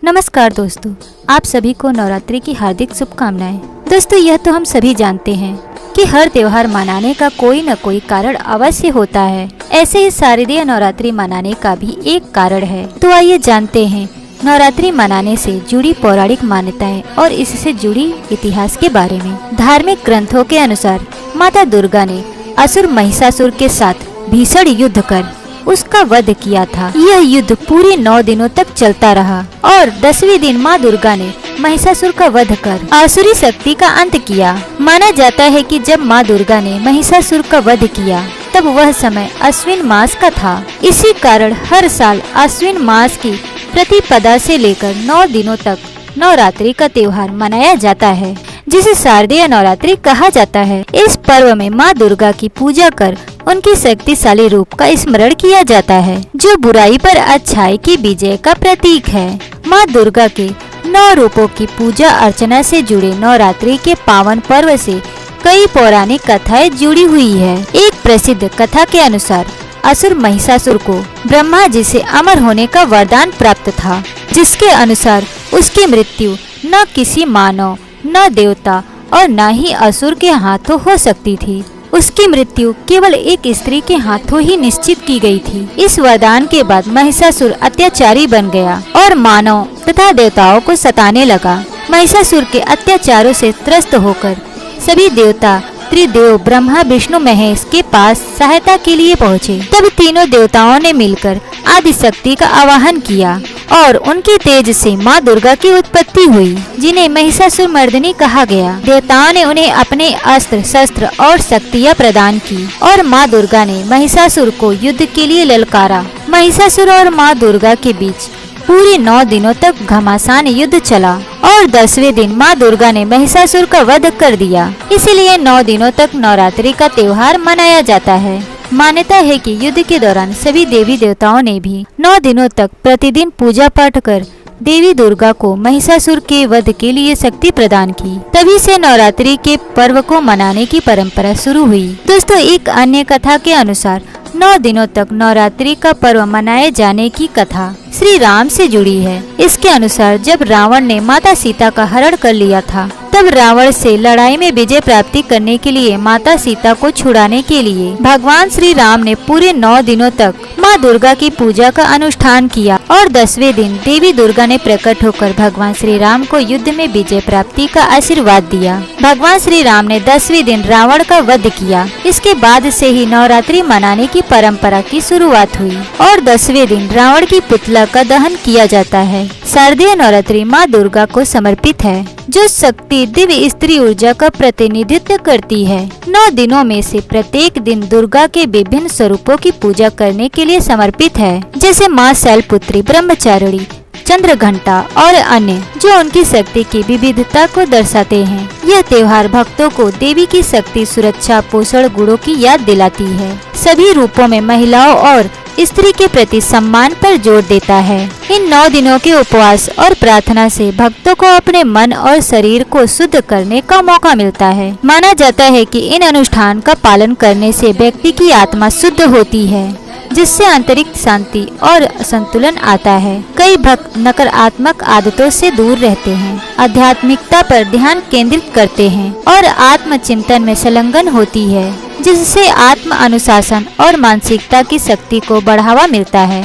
नमस्कार दोस्तों, आप सभी को नवरात्रि की हार्दिक शुभकामनाएं। दोस्तों, यह तो हम सभी जानते हैं कि हर त्योहार मनाने का कोई न कोई कारण अवश्य होता है। ऐसे ही शारदीय नवरात्रि मनाने का भी एक कारण है। तो आइए जानते हैं नवरात्रि मनाने से जुड़ी पौराणिक मान्यताएं और इससे जुड़ी इतिहास के बारे में। धार्मिक ग्रंथों के अनुसार माता दुर्गा ने असुर महिषासुर के साथ भीषण युद्ध कर उसका वध किया था। यह युद्ध पूरे 9 दिनों तक चलता रहा और 10वें दिन माँ दुर्गा ने महिषासुर का वध कर आसुरी शक्ति का अंत किया। माना जाता है कि जब माँ दुर्गा ने महिषासुर का वध किया तब वह समय अश्विन मास का था। इसी कारण हर साल अश्विन मास की प्रतिपदा से लेकर 9 दिनों तक नवरात्रि का त्योहार मनाया जाता है, जिसे शारदीय नवरात्रि कहा जाता है। इस पर्व में माँ दुर्गा की पूजा कर उनकी शक्तिशाली रूप का स्मरण किया जाता है, जो बुराई पर अच्छाई की विजय का प्रतीक है। माँ दुर्गा के 9 रूपों की पूजा अर्चना से जुड़े नवरात्रि के पावन पर्व से कई पौराणिक कथाएं जुड़ी हुई है। एक प्रसिद्ध कथा के अनुसार असुर महिषासुर को ब्रह्मा जी से अमर होने का वरदान प्राप्त था, जिसके अनुसार उसकी मृत्यु न किसी मानव, न देवता और न ही असुर के हाथों हो सकती थी। उसकी मृत्यु केवल एक स्त्री के हाथों ही निश्चित की गई थी। इस वरदान के बाद महिषासुर अत्याचारी बन गया और मानव तथा देवताओं को सताने लगा। महिषासुर के अत्याचारों से त्रस्त होकर सभी देवता त्रिदेव ब्रह्मा विष्णु महेश के पास सहायता के लिए पहुँचे। तब तीनों देवताओं ने मिलकर आदि शक्ति का आवाहन किया और उनके तेज से माँ दुर्गा की उत्पत्ति हुई, जिन्हें महिषासुर मर्दिनी कहा गया। देवताओं ने उन्हें अपने अस्त्र शस्त्र और शक्तियाँ प्रदान की और माँ दुर्गा ने महिषासुर को युद्ध के लिए ललकारा। महिषासुर और माँ दुर्गा के बीच पूरे 9 दिनों तक घमासान युद्ध चला और 10वें दिन माँ दुर्गा ने महिषासुर का वध कर दिया। इसीलिए 9 दिनों तक नवरात्रि का त्योहार मनाया जाता है। मान्यता है कि युद्ध के दौरान सभी देवी देवताओं ने भी 9 दिनों तक प्रतिदिन पूजा पाठ कर देवी दुर्गा को महिषासुर के वध के लिए शक्ति प्रदान की। तभी से नवरात्रि के पर्व को मनाने की परंपरा शुरू हुई। दोस्तों, एक अन्य कथा के अनुसार 9 दिनों तक नवरात्रि का पर्व मनाए जाने की कथा श्री राम से जुड़ी है। इसके अनुसार जब रावण ने माता सीता का हरण कर लिया था, तब रावण से लड़ाई में विजय प्राप्ति करने के लिए माता सीता को छुड़ाने के लिए भगवान श्री राम ने पूरे 9 दिनों तक माँ दुर्गा की पूजा का अनुष्ठान किया और 10वें दिन देवी दुर्गा ने प्रकट होकर भगवान श्री राम को युद्ध में विजय प्राप्ति का आशीर्वाद दिया। भगवान श्री राम ने 10वें दिन रावण का वध किया। इसके बाद से ही नवरात्रि मनाने की परंपरा की शुरुआत हुई और 10वें दिन रावण की पुतला का दहन किया जाता है। शारदीय नवरात्रि माँ दुर्गा को समर्पित है, जो शक्ति दिव्य स्त्री ऊर्जा का प्रतिनिधित्व करती है। 9 दिनों में से प्रत्येक दिन दुर्गा के विभिन्न स्वरूपों की पूजा करने के लिए समर्पित है, जैसे माँ शैलपुत्री, ब्रह्मचारिणी, चंद्रघंटा और अन्य, जो उनकी शक्ति की विविधता को दर्शाते हैं। यह त्योहार भक्तों को देवी की शक्ति, सुरक्षा, पोषण गुणों की याद दिलाती है। सभी रूपों में महिलाओं और स्त्री के प्रति सम्मान पर जोर देता है। इन 9 दिनों के उपवास और प्रार्थना से भक्तों को अपने मन और शरीर को शुद्ध करने का मौका मिलता है। माना जाता है कि इन अनुष्ठान का पालन करने से व्यक्ति की आत्मा शुद्ध होती है, जिससे आंतरिक शांति और संतुलन आता है। कई भक्त नकारात्मक आदतों से दूर रहते हैं, आध्यात्मिकता पर ध्यान केंद्रित करते हैं और आत्मचिंतन में संलग्न होती है, जिससे आत्म अनुशासन और मानसिकता की शक्ति को बढ़ावा मिलता है।